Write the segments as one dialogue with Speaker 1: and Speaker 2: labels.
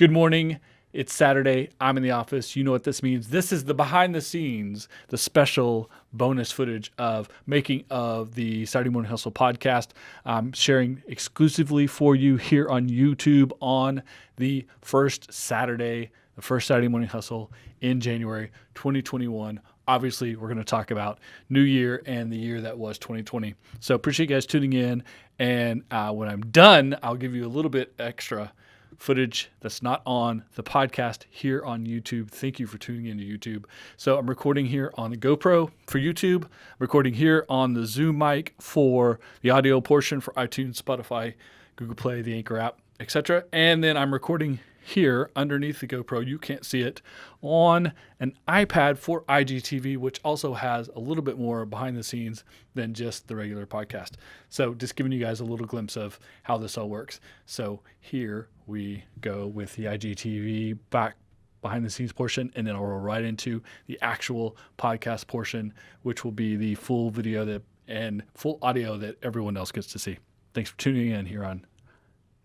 Speaker 1: Good morning. It's Saturday. I'm in the office. You know what this means. This is the behind the scenes, the special bonus footage of making of the Saturday Morning Hustle podcast. I'm sharing exclusively for you here on YouTube on the first Saturday Morning Hustle in January 2021. Obviously, we're going to talk about New Year and the year that was 2020. So appreciate you guys tuning in. And when I'm done, I'll give you a little bit extra footage that's not on the podcast here on YouTube. Thank you for tuning into YouTube. So I'm recording here on the GoPro for YouTube, recording here on the Zoom mic for the audio portion for iTunes, Spotify, Google Play, the Anchor app, etc. And then I'm recording here underneath the GoPro, you can't see it, on an iPad for IGTV, which also has a little bit more behind the scenes than just the regular podcast. So just giving you guys a little glimpse of how this all works. So here we go with the IGTV back behind the scenes portion, and then I'll roll right into the actual podcast portion, which will be the full video and full audio that everyone else gets to see. Thanks for tuning in here on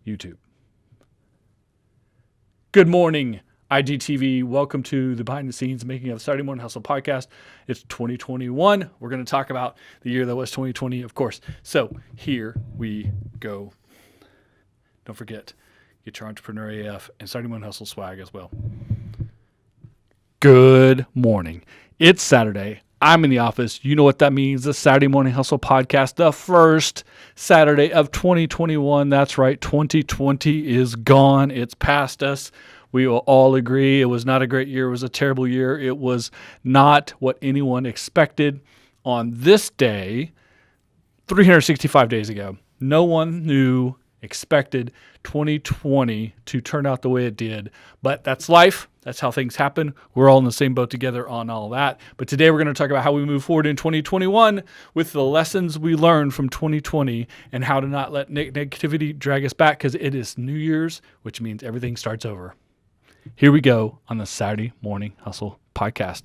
Speaker 1: YouTube. Good morning, IGTV. Welcome to the behind the scenes making of Saturday Morning Hustle podcast. It's 2021. We're going to talk about the year that was 2020, of course. So here we go. Don't forget, get your Entrepreneur AF and Saturday Morning Hustle swag as well. Good morning. It's Saturday. I'm in the office. You know what that means. The Saturday Morning Hustle podcast, the first Saturday of 2021. That's right. 2020 is gone. It's past us. We will all agree it was not a great year. It was a terrible year. It was not what anyone expected on this day, 365 days ago. No one expected 2020 to turn out the way it did, but that's life. That's how things happen. We're all in the same boat together on all that. But today we're going to talk about how we move forward in 2021 with the lessons we learned from 2020 and how to not let negativity drag us back, because it is New Year's, which means everything starts over. Here we go on the Saturday Morning Hustle podcast.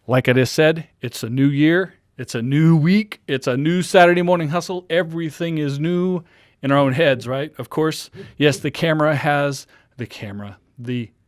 Speaker 1: Like I just said, it's a new year. It's a new week. It's a new Saturday Morning Hustle. Everything is new in our own heads, right? Of course, yes, the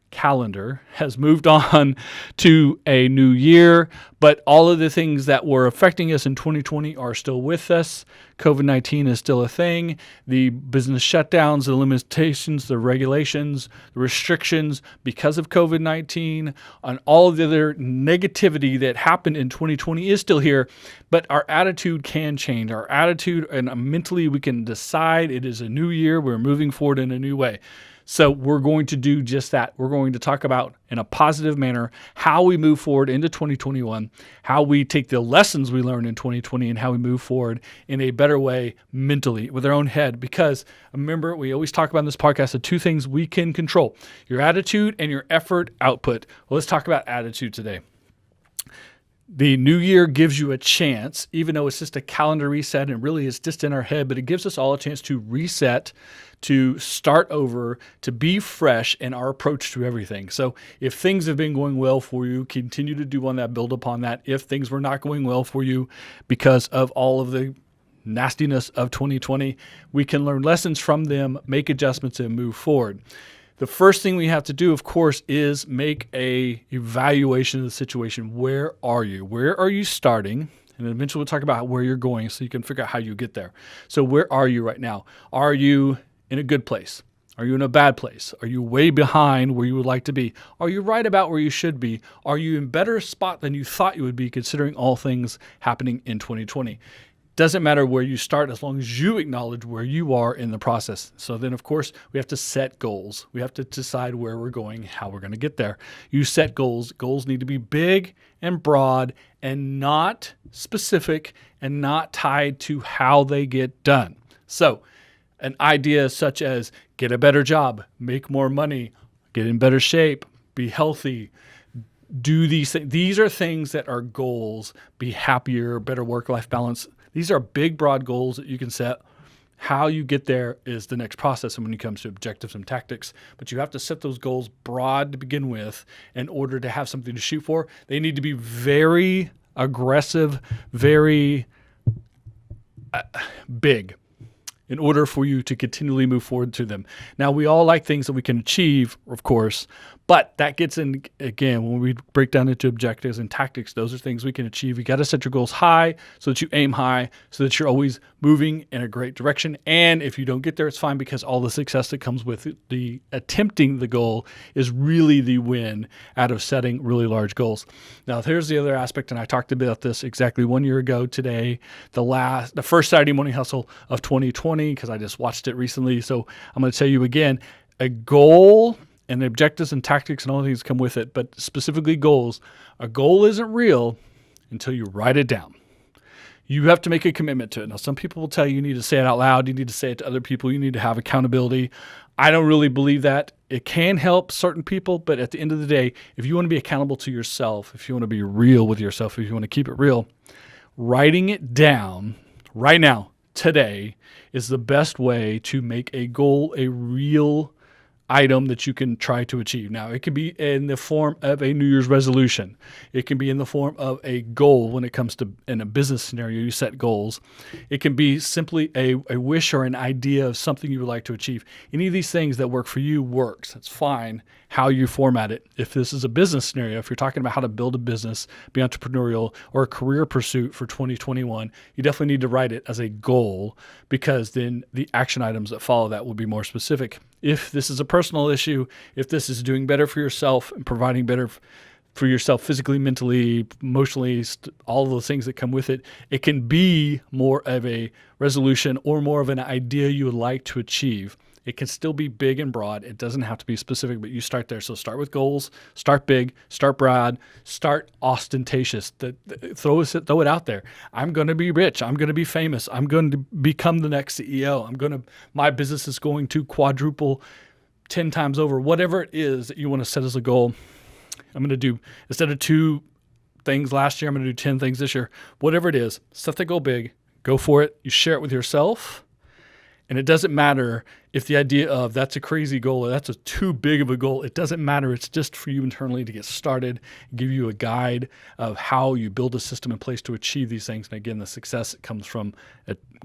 Speaker 1: calendar has moved on to a new year, but all of the things that were affecting us in 2020 are still with us. COVID-19 is still a thing. The business shutdowns, the limitations, the regulations, the restrictions because of COVID-19, and all of the other negativity that happened in 2020 is still here, but our attitude can change. Our attitude, and mentally we can decide it is a new year. We're moving forward in a new way. So we're going to do just that. We're going to talk about, in a positive manner, how we move forward into 2021, how we take the lessons we learned in 2020 and how we move forward in a better way mentally with our own head. Because remember, we always talk about in this podcast the two things we can control: your attitude and your effort output. Well, let's talk about attitude today. The new year gives you a chance, even though it's just a calendar reset and really it's just in our head, but it gives us all a chance to reset, to start over, to be fresh in our approach to everything. So if things have been going well for you, continue to do on that, build upon that. If things were not going well for you because of all of the nastiness of 2020, we can learn lessons from them, make adjustments, and move forward. The first thing we have to do, of course, is make a evaluation of the situation. Where are you? Where are you starting? And eventually we'll talk about where you're going so you can figure out how you get there. So where are you right now? Are you in a good place? Are you in a bad place? Are you way behind where you would like to be? Are you right about where you should be? Are you in a better spot than you thought you would be, considering all things happening in 2020? Doesn't matter where you start as long as you acknowledge where you are in the process. So then, of course, we have to set goals. We have to decide where we're going, how we're going to get there. You set goals. Goals need to be big and broad and not specific and not tied to how they get done. So an idea such as get a better job, make more money, get in better shape, be healthy, do these things. These are things that are goals. Be happier, better work-life balance. These are big, broad goals that you can set. How you get there is the next process when it comes to objectives and tactics. But you have to set those goals broad to begin with in order to have something to shoot for. They need to be very aggressive, very big. in order for you to continually move forward to them. Now, we all like things that we can achieve, of course, but that gets in, again, when we break down into objectives and tactics, those are things we can achieve. You got to set your goals high so that you aim high, so that you're always moving in a great direction. And if you don't get there, it's fine, because all the success that comes with the attempting the goal is really the win out of setting really large goals. Now, here's the other aspect, and I talked about this exactly 1 year ago today, the first Saturday Morning Hustle of 2020, because I just watched it recently. So I'm going to tell you again, a goal and the objectives and tactics and all the things come with it, but specifically goals. A goal isn't real until you write it down. You have to make a commitment to it. Now, some people will tell you need to say it out loud. You need to say it to other people. You need to have accountability. I don't really believe that. It can help certain people, but at the end of the day, if you want to be accountable to yourself, if you want to be real with yourself, if you want to keep it real, writing it down right now, today, is the best way to make a goal a real item that you can try to achieve. Now, it can be in the form of a New Year's resolution. It can be in the form of a goal when it comes to, in a business scenario, you set goals. It can be simply a wish or an idea of something you would like to achieve. Any of these things that work for you works. That's fine how you format it. If this is a business scenario, if you're talking about how to build a business, be entrepreneurial, or a career pursuit for 2021, you definitely need to write it as a goal, because then the action items that follow that will be more specific. If this is a personal issue, if this is doing better for yourself and providing better for yourself physically, mentally, emotionally, all of those things that come with it, it can be more of a resolution or more of an idea you would like to achieve. It can still be big and broad. It doesn't have to be specific, but you start there. So start with goals, start big, start broad, start ostentatious. Throw it out there. I'm going to be rich. I'm going to be famous. I'm going to become the next CEO. My business is going to quadruple 10 times over. Whatever it is that you want to set as a goal, I'm going to do, instead of 2 things last year, I'm going to do 10 things this year. Whatever it is, set the goal big, go for it. You share it with yourself. And it doesn't matter if the idea of that's a crazy goal or that's too big of a goal. It doesn't matter. It's just for you internally to get started, give you a guide of how you build a system in place to achieve these things. And again, the success comes from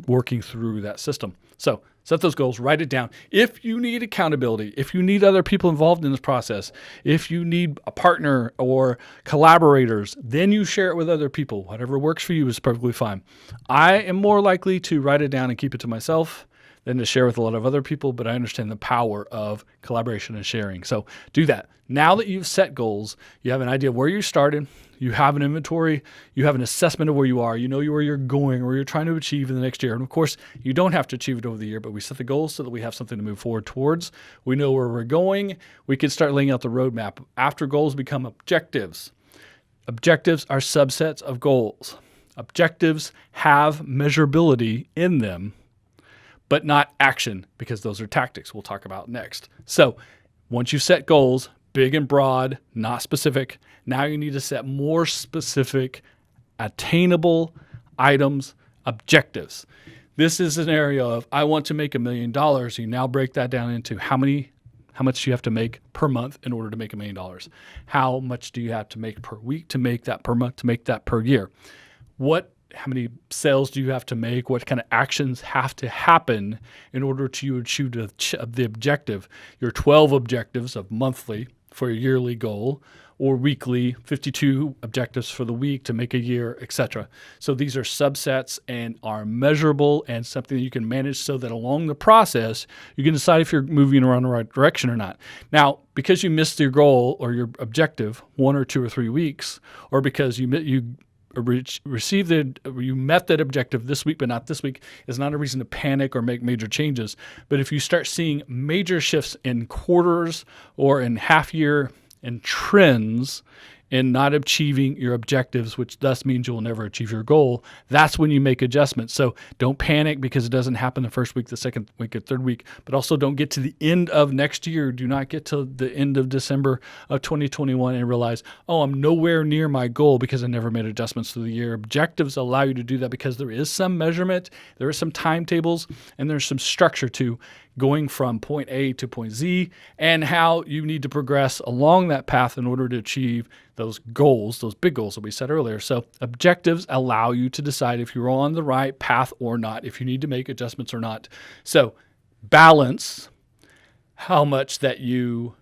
Speaker 1: working through that system. So set those goals, write it down. If you need accountability, if you need other people involved in this process, if you need a partner or collaborators, then you share it with other people. Whatever works for you is perfectly fine. I am more likely to write it down and keep it to myself than to share with a lot of other people, but I understand the power of collaboration and sharing. So do that. Now that you've set goals, you have an idea of where you started, you have an inventory, you have an assessment of where you are, you know where you're going, where you're trying to achieve in the next year. And of course, you don't have to achieve it over the year, but we set the goals so that we have something to move forward towards. We know where we're going. We can start laying out the roadmap. After goals become objectives. Objectives are subsets of goals. Objectives have measurability in them, but not action, because those are tactics we'll talk about next. So once you've set goals, big and broad, not specific, now you need to set more specific, attainable items, objectives. This is an area of, I want to make $1 million. You now break that down into how much you have to make per month in order to make $1 million. How much do you have to make per week to make that per month, to make that per year? How many sales do you have to make? What kind of actions have to happen in order to achieve the objective? Your 12 objectives of monthly for a yearly goal, or weekly 52 objectives for the week to make a year, etc. So these are subsets and are measurable and something that you can manage so that along the process, you can decide if you're moving around the right direction or not. Now, because you missed your goal or your objective 1 or 2 or 3 weeks, or because you met that objective this week but not this week, is not a reason to panic or make major changes. But if you start seeing major shifts in quarters or in half year and trends in not achieving your objectives, which thus means you will never achieve your goal, that's when you make adjustments. So don't panic because it doesn't happen the first week, the second week, or third week, but also don't get to the end of next year. Do not get to the end of December of 2021 and realize, oh, I'm nowhere near my goal because I never made adjustments through the year. Objectives allow you to do that because there is some measurement, there is some timetables, and there's some structure to going from point A to point Z and how you need to progress along that path in order to achieve those goals, those big goals that we said earlier. So objectives allow you to decide if you're on the right path or not, if you need to make adjustments or not. So balance how much that you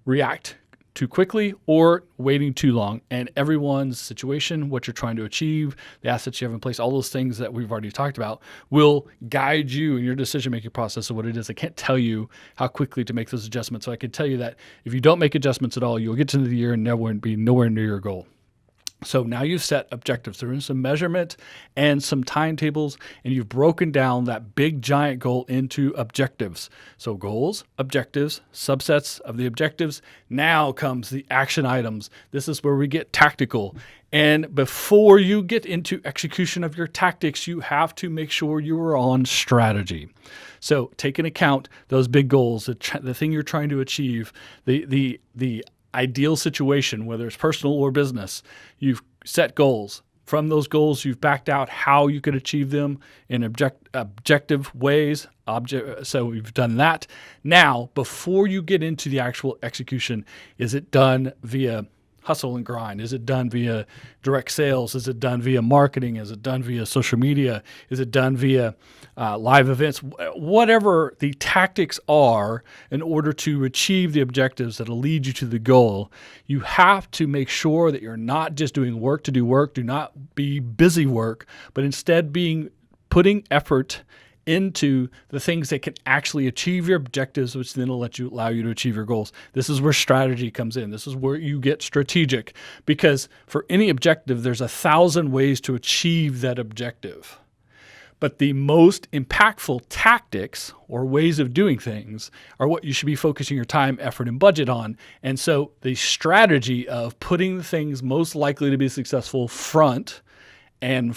Speaker 1: react too quickly or waiting too long, and everyone's situation, what you're trying to achieve, the assets you have in place, all those things that we've already talked about will guide you in your decision-making process of what it is. I can't tell you how quickly to make those adjustments. So I can tell you that if you don't make adjustments at all, you'll get to the year and never be nowhere near your goal. So now you've set objectives. There is some measurement and some timetables, and you've broken down that big giant goal into objectives. So goals, objectives, subsets of the objectives. Now comes the action items. This is where we get tactical. And before you get into execution of your tactics, you have to make sure you are on strategy. So take into account those big goals, the thing you're trying to achieve, the ideal situation, whether it's personal or business. You've set goals. From those goals, you've backed out how you could achieve them in objective ways. So we've done that. Now, before you get into the actual execution, is it done via hustle and grind? Is it done via direct sales? Is it done via marketing? Is it done via social media? Is it done via live events? Whatever the tactics are in order to achieve the objectives that will lead you to the goal, you have to make sure that you're not just doing work to do work. Do not be busy work, but instead putting effort into the things that can actually achieve your objectives, which then will allow you to achieve your goals. This is where strategy comes in. This is where you get strategic, because for any objective, there's 1,000 ways to achieve that objective. But the most impactful tactics or ways of doing things are what you should be focusing your time, effort, and budget on. And so the strategy of putting the things most likely to be successful front and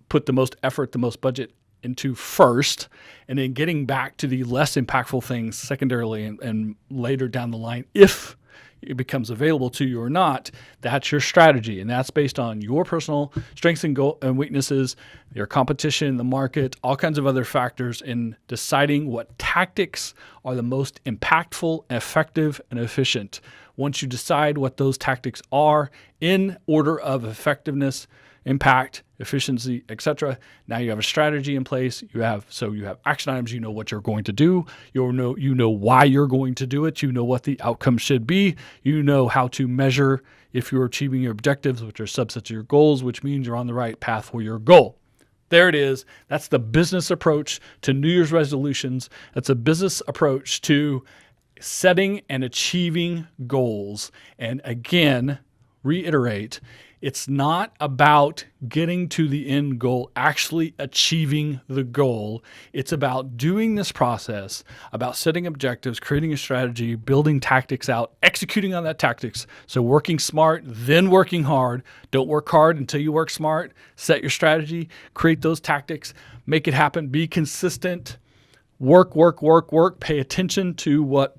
Speaker 1: put the most effort, the most budget into first, and then getting back to the less impactful things secondarily and later down the line, if it becomes available to you or not. That's your strategy, and that's based on your personal strengths and weaknesses, your competition, the market, all kinds of other factors in deciding what tactics are the most impactful, effective, and efficient. Once you decide what those tactics are in order of effectiveness, impact, efficiency, etc. Now you have a strategy in place. You have action items. You know what you're going to do. You know why you're going to do it. You know what the outcome should be. You know how to measure if you're achieving your objectives, which are subsets of your goals, which means you're on the right path for your goal. There it is. That's the business approach to New Year's resolutions. That's a business approach to setting and achieving goals. And again, reiterate, it's not about getting to the end goal, actually achieving the goal. It's about doing this process, about setting objectives, creating a strategy, building tactics out, executing on that tactics. So working smart, then working hard. Don't work hard until you work smart. Set your strategy, create those tactics, make it happen, be consistent, work. Pay attention to what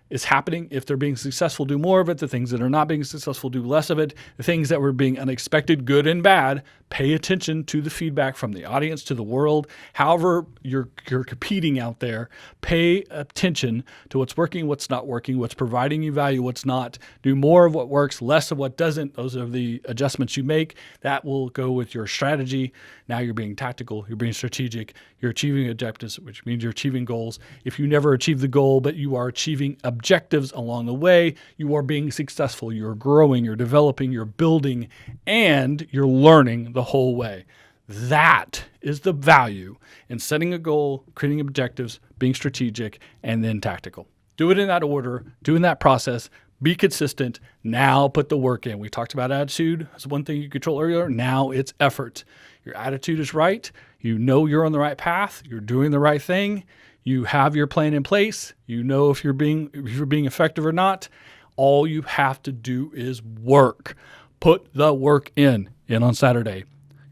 Speaker 1: is happening. If they're being successful, do more of it. The things that are not being successful, do less of it. The things that were being unexpected, good and bad, pay attention to the feedback from the audience, to the world. However you're competing out there, pay attention to what's working, what's not working, what's providing you value, what's not. Do more of what works, less of what doesn't. Those are the adjustments you make. That will go with your strategy. Now you're being tactical, you're being strategic, you're achieving objectives, which means you're achieving goals. If you never achieve the goal, but you are achieving objectives along the way, you are being successful. You're growing, you're developing, you're building, and you're learning the whole way. That is the value in setting a goal, creating objectives, being strategic, and then tactical. Do it in that order, do in that process, be consistent. Now put the work in. We talked about attitude as one thing you control earlier. Now it's effort. Your attitude is right. You know you're on the right path. You're doing the right thing. You have your plan in place. You know if you're being effective or not. All you have to do is work. Put the work in on Saturday.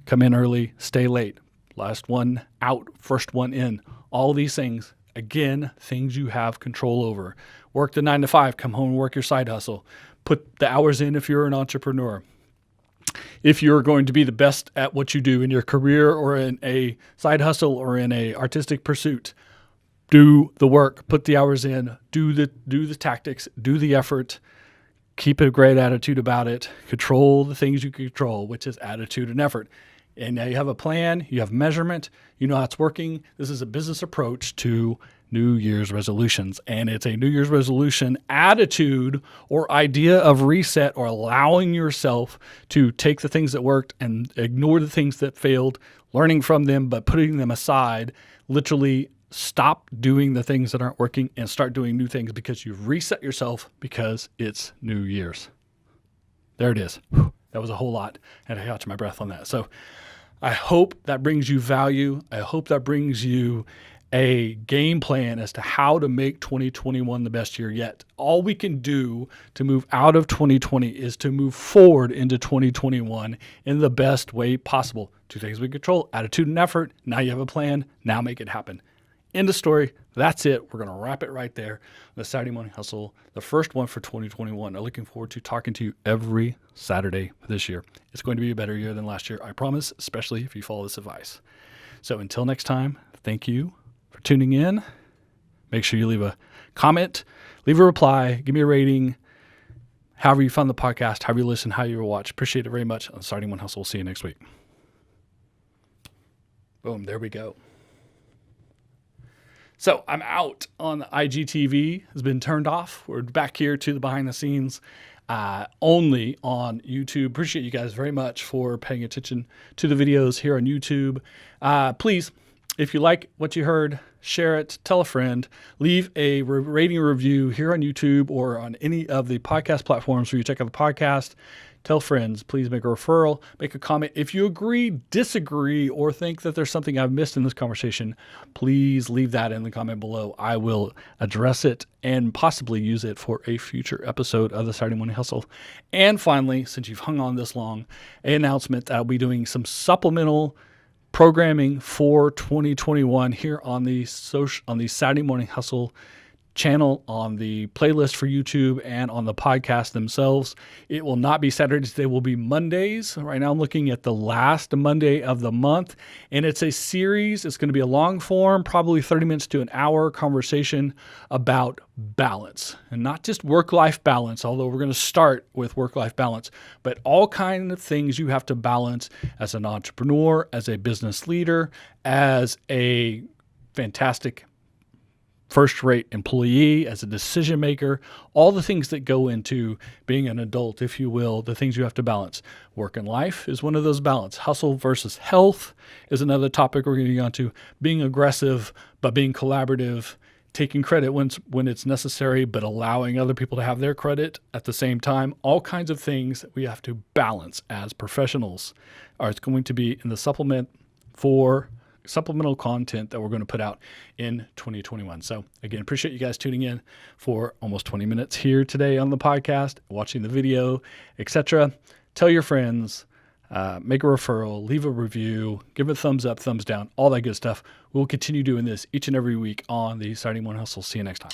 Speaker 1: Come in early, stay late. Last one out, first one in. All these things, again, things you have control over. Work the 9 to 5, come home and work your side hustle. Put the hours in if you're an entrepreneur. If you're going to be the best at what you do in your career or in a side hustle or in a artistic pursuit, do the work, put the hours in, do the tactics, do the effort, Keep a great attitude about it. Control the things you can control, which is attitude and effort. And now you have a plan, you have measurement, you know how it's working. This is a business approach to New Year's resolutions. And it's a New Year's resolution attitude or idea of reset, or allowing yourself to take the things that worked and ignore the things that failed, learning from them, but putting them aside. Literally stop doing the things that aren't working and start doing new things, because you've reset yourself, because it's New Year's. There it is. That was a whole lot. I had to catch my breath on that. So I hope that brings you value. I hope that brings you a game plan as to how to make 2021 the best year yet. All we can do to move out of 2020 is to move forward into 2021 in the best way possible. Two things we control: attitude and effort. Now you have a plan. Now make it happen. End of story. That's it. We're going to wrap it right there. The Saturday Morning Hustle, the first one for 2021. I'm looking forward to talking to you every Saturday this year. It's going to be a better year than last year, I promise, especially if you follow this advice. So until next time, thank you for tuning in. Make sure you leave a comment, leave a reply, give me a rating. However you found the podcast, however you listen, how you watch. Appreciate it very much. On Saturday Morning Hustle. We'll see you next week. Boom. There we go. So I'm out on the IGTV, has been turned off. We're back here to the behind the scenes, only on YouTube. Appreciate you guys very much for paying attention to the videos here on YouTube. Please, if you like what you heard, share it, tell a friend, leave a rating review here on YouTube or on any of the podcast platforms where you check out the podcast. Tell friends, please make a referral, make a comment. If you agree, disagree, or think that there's something I've missed in this conversation, please leave that in the comment below. I will address it and possibly use it for a future episode of the Saturday Morning Hustle. And finally, since you've hung on this long, an announcement that I'll be doing some supplemental programming for 2021 here on the Saturday Morning Hustle channel, on the playlist for YouTube, and on the podcast themselves. It will not be Saturdays. They will be Mondays. Right now I'm looking at the last Monday of the month, and it's a series. It's going to be a long form, probably 30 minutes to an hour conversation about balance, and not just work-life balance, although we're going to start with work-life balance, but all kinds of things you have to balance as an entrepreneur, as a business leader, as a fantastic first-rate employee, as a decision maker, all the things that go into being an adult, if you will, the things you have to balance. Work and life is one of those balance. Hustle versus health is another topic we're going to get onto. Being aggressive, but being collaborative, taking credit when it's necessary, but allowing other people to have their credit at the same time. All kinds of things that we have to balance as professionals are going to be in the supplemental content that we're going to put out in 2021. So again, appreciate you guys tuning in for almost 20 minutes here today on the podcast, watching the video, etc. Tell your friends, make a referral, leave a review, give it a thumbs up, thumbs down, all that good stuff. We'll continue doing this each and every week on the Saturday Morning Hustle. See you next time.